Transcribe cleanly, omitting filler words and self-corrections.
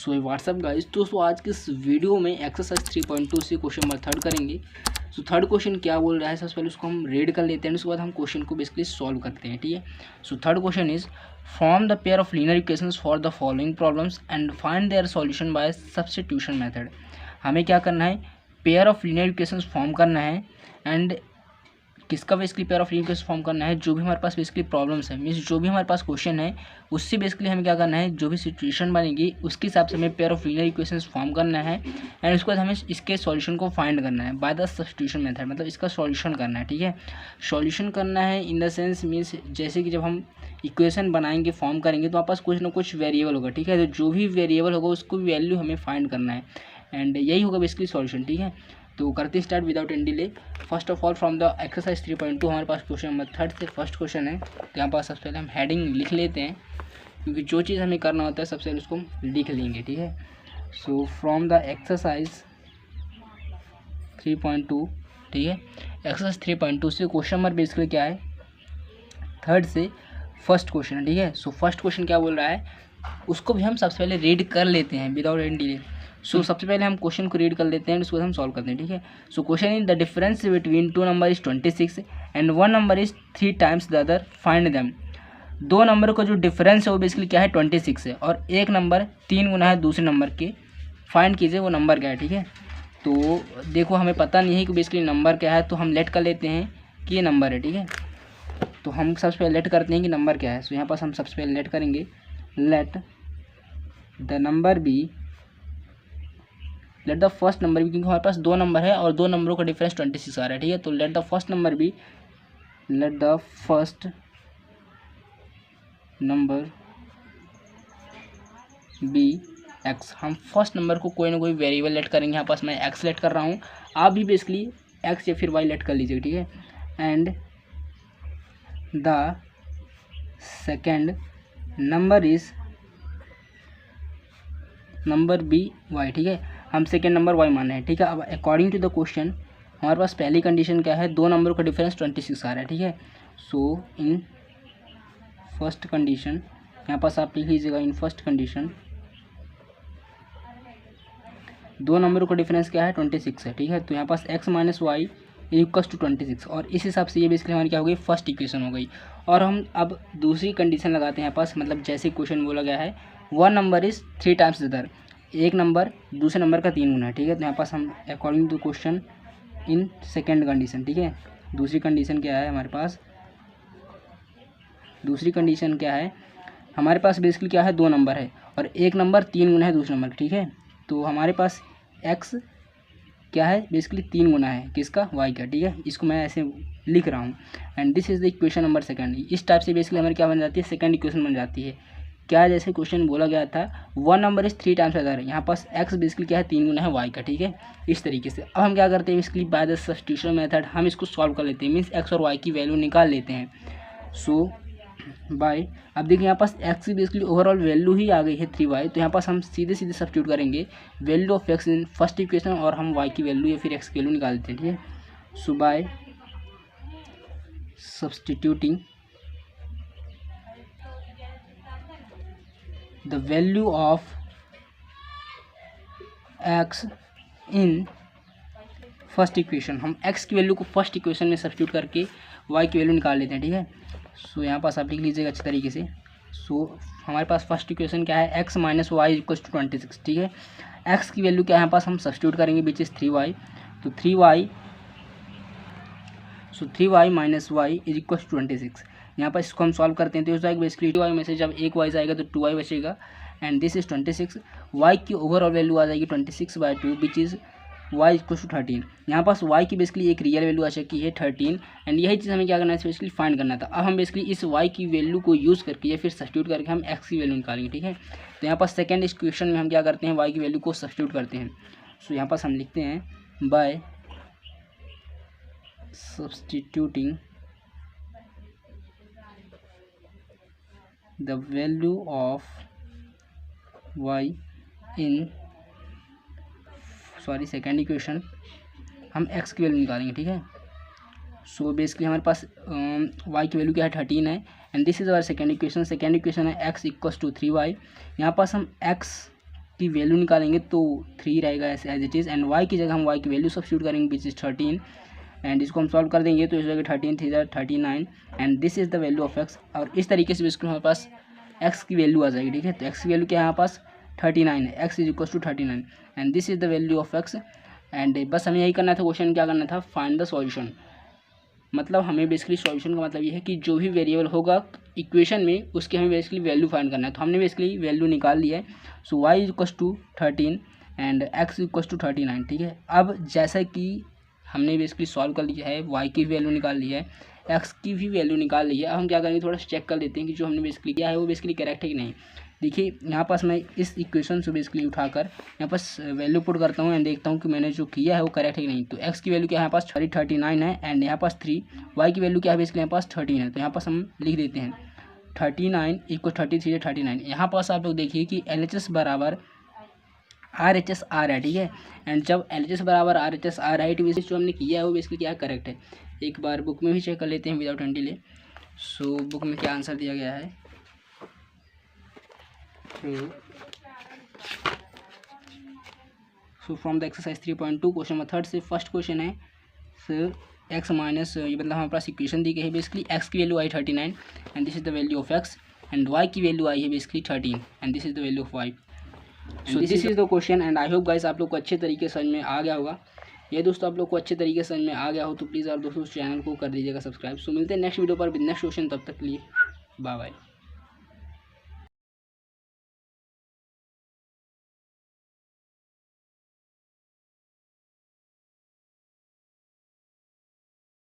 So what's up guys, तो आज के इस वीडियो में एक्सरसाइज 3.2 से क्वेश्चन नंबर 3 करेंगे। सो थर्ड क्वेश्चन क्या बोल रहा है, सबसे पहले उसको हम रीड कर लेते हैं, उसके बाद हम क्वेश्चन को बेसिकली सॉल्व करते हैं। ठीक है। So third question is form the pair of linear equations for the following problems and find their solution bye substitution method. हमें क्या करना है, pair of linear equations form करना है एंड किसका basically pair of equation form करना है, जो भी हमारे पास बेसिकली प्रॉब्लम्स है, मीन्स जो भी हमारे पास क्वेश्चन है उससे बेसिकली हमें क्या करना है, जो भी सिचुएशन बनेगी उसके हिसाब से हमें pair of linear equations form करना है एंड उसके बाद हमें इसके सॉल्यूशन को फाइंड करना है बाय द सब्स्टिट्यूशन मेथड, मतलब इसका सॉल्यूशन करना है। ठीक है। सॉल्यूशन करना है इन द सेंस मीन्स जैसे कि जब हम इक्वेशन बनाएंगे, फॉर्म करेंगे तो हमारे पास कुछ ना कुछ वेरिएबल होगा। ठीक है। तो जो भी वेरिएबल होगा उसको वैल्यू हमें फाइंड करना है एंड यही होगा बेसिकली सॉल्यूशन। ठीक है। तो करते start without any delay. First of all from the exercise 3.2 हमारे पास क्वेश्चन नंबर 3 से फर्स्ट क्वेश्चन है। तो यहाँ पास सबसे पहले हम हेडिंग लिख लेते हैं, क्योंकि जो चीज़ हमें करना होता है सबसे पहले उसको हम लिख लेंगे। ठीक है। सो फ्रॉम द एक्सरसाइज 3.2, ठीक है, एक्सरसाइज 3.2 से क्वेश्चन नंबर बेसिकली क्या है, थर्ड से फर्स्ट क्वेश्चन है। ठीक है। सो फर्स्ट क्वेश्चन क्या बोल रहा है उसको भी हम सबसे पहले रीड कर लेते हैं विदाउट एनी डिले। सो सबसे पहले हम क्वेश्चन को रीड कर लेते हैं, उसको हम सॉल्व करते हैं। ठीक है। So question in the difference between two number is 26 and one number is 3 times the other, find them. दो नंबर का जो डिफरेंस है वो बेसिकली क्या है, 26 है, और एक नंबर 3 गुना है दूसरे नंबर के, फाइंड कीजिए वो नंबर क्या है। ठीक है। तो देखो हमें पता नहीं है कि बेसिकली नंबर क्या है, तो हम लेट कर लेते हैं कि ये नंबर है। ठीक है। तो हम सबसे पहले लेट करते हैं कि नंबर क्या है। सो यहाँ पास हम सबसे पहले लेट करेंगे, let the number be, let the first number भी, क्योंकि हमारे पास दो नंबर है और दो नंबरों का डिफरेंस 26 आ रहा है। ठीक है। तो let the first number be, let the first number be x. हम फर्स्ट नंबर को कोई ना कोई वेरिएबल लेट करेंगे। यहाँ पास मैं एक्स लेट कर रहा हूँ, आप भी बेसिकली एक्स या फिर वाई लेट कर लीजिएगा। ठीक है। And the second number is number be y. ठीक है। हम सेकेंड नंबर वाई मान रहे हैं। ठीक है। अब अकॉर्डिंग टू द क्वेश्चन हमारे पास पहली कंडीशन क्या है, दो नंबरों का डिफरेंस 26 आ रहा है। ठीक है। सो इन फर्स्ट कंडीशन, यहाँ पास आप लिख लीजिएगा, इन फर्स्ट कंडीशन दो नंबरों का डिफरेंस क्या है, 26 है। ठीक है। तो यहाँ पास x minus y equals to 26, और इस हिसाब से ये बेसिकली हमारी क्या हो गई, फर्स्ट इक्वेशन हो गई। और हम अब दूसरी कंडीशन लगाते हैं यहाँ पास, मतलब जैसे क्वेश्चन बोला गया है one number is 3 times other, एक नंबर दूसरे नंबर का 3 गुना है। ठीक है। तो यहाँ पास हम according to question in second condition, ठीक है, दूसरी कंडीशन क्या है हमारे पास, दूसरी कंडीशन क्या है हमारे पास बेसिकली क्या है, दो नंबर है और एक नंबर 3 गुना है दूसरे नंबर का। ठीक है। तो हमारे पास x क्या है, बेसिकली 3 गुना है किसका, y का। ठीक है। इसको मैं ऐसे लिख रहा हूँ and this is the equation number second. इस टाइप से बेसिकली हमारी क्या बन जाती है, सेकंड इक्वेशन बन जाती है। क्या, जैसे क्वेश्चन बोला गया था one number is 3 times other, यहाँ पास x बेसिकली क्या है, 3 गुना है y का। ठीक है। इस तरीके से अब हम क्या करते हैं, basically by the substitution method हम इसको सॉल्व कर लेते हैं, मीन्स x और y की वैल्यू निकाल लेते हैं। सो बाय, अब देखिए यहाँ पास x की बेसिकली ओवरऑल वैल्यू ही आ गई है 3y, तो यहाँ पास हम सीधे सीधे सब्स्टिट्यूट करेंगे value of x in first equation और हम y की वैल्यू या फिर x की वैल्यू निकाल देते हैं। ठीक है। So by substituting the value of x in first equation, हम x की वैल्यू को फर्स्ट इक्वेशन में सब्स्टिट्यूट करके y की वैल्यू निकाल लेते हैं। ठीक है। सो यहाँ पास आप लिख लीजिएगा अच्छे तरीके से। सो हमारे पास फर्स्ट इक्वेशन क्या है, x minus y equals to 26। ठीक है। x की वैल्यू क्या है यहाँ पास हम सब्स्टिट्यूट करेंगे विच इज़ 3y, तो 3y, so 3y minus y is equals to 26। यहाँ पर इसको हम सॉल्व करते हैं तो इस बेसिकली 2y में से जब एक y जाएगा तो 2y बचेगा एंड दिस इज 26। y की ओवरऑल वैल्यू आ जाएगी 26/2 which is y equal to 13। यहाँ पास y की बेसिकली एक रियल वैल्यू आ चुकी है 13 एंड यही चीज़ हमें क्या करना है, बेसिकली फाइंड करना था। अब हम बेसिकली इस y की वैल्यू को यूज़ करके या फिर सब्स्टिट्यूट करके हम x की वैल्यू निकालेंगे। ठीक है। तो यहाँ पास सेकेंड इस क्वेश्चन में हम क्या करते हैं, y की वैल्यू को सब्स्टिट्यूट करते हैं। सो यहाँ पास हम लिखते हैं bye substituting the value of y in second equation हम x की वैल्यू निकालेंगे। ठीक है। सो बेसिकली हमारे पास y की वैल्यू क्या है, 13 है and this is our second equation. Second equation है x इक्वल्स टू 3y। यहाँ पास हम x की वैल्यू निकालेंगे तो 3 रहेगा ऐसे as it is, and y की जगह हम वाई की वैल्यू सब्स्टिट्यूट करेंगे विच इज़ 13, एंड इसको हम सॉल्व कर देंगे तो इस जगह 13 3 39, and this is the value of x. और इस तरीके से इसको हमारे पास एक्स की वैल्यू आ जाएगी, ठीक है। तो एक्स की वैल्यू क्या है हमारे पास 39 है, x is equal to 39, and this is the value of x. And बस हमें यही करना था, क्वेश्चन क्या करना था, फाइंड द सॉल्यूशन। मतलब हमें बेसिकली सॉल्यूशन का मतलब ये है कि जो भी वेरिएबल होगा इक्वेशन में उसके हमें बेसिकली वैल्यू फाइंड करना है। तो हमने बेसिकली वैल्यू निकाल लिया है। So y is equal to 13 and x equal to 39, ठीक है। अब जैसा कि हमने बेसिकली सॉल्व कर लिया है, वाई की वैल्यू निकाल ली है, एक्स की भी वैल्यू निकाल ली है। अब हम क्या करेंगे, थोड़ा चेक कर लेते हैं कि जो हमने बेसिकली किया है वो बेसिकली करेक्ट है कि नहीं। देखिए यहाँ पास मैं इस इक्वेशन से बेसिकली उठाकर यहाँ पास वैल्यू पुट करता हूँ एंड देखता हूँ कि मैंने जो किया है वो करेक्ट है कि नहीं। तो एक्स की वैल्यू क्या है यहाँ पास 39 है, एंड यहाँ पास 3, वाई की वैल्यू क्या है बेसिकली यहाँ पास 13 है। तो यहाँ पास हम लिख देते हैं 39 इक्वल 33 39। यहाँ पास आप लोग देखिए कि LHS बराबर RHS आर है, ठीक है। एंड जब LHS बराबर RHS आर है तो बेसिकली जो हमने किया है वो बेसिकली क्या करेक्ट है। एक बार बुक में भी चेक कर लेते हैं without any delay. So book में क्या आंसर दिया गया है, so from the exercise 3.2 question number 3 से फर्स्ट क्वेश्चन है सर एक्स माइनस, ये मतलब हमारे पास इक्वेशन दी गई है बेसिकली एक्स की वैल्यू आई 39 and this is the value of x, and y की वैल्यू आई है basically 13 and this is the value of y. So this is the question and I hope guys आप लोग को अच्छे तरीके से समझ में आ गया होगा। ये दोस्तों आप लोग को अच्छे तरीके से समझ में आ गया हो तो प्लीज़ आप दोस्तों उस चैनल को कर दीजिएगा सब्सक्राइब। सो मिलते हैं नेक्स्ट वीडियो पर विद नेक्स्ट क्वेश्चन, तब तक के लिए बाय बाय।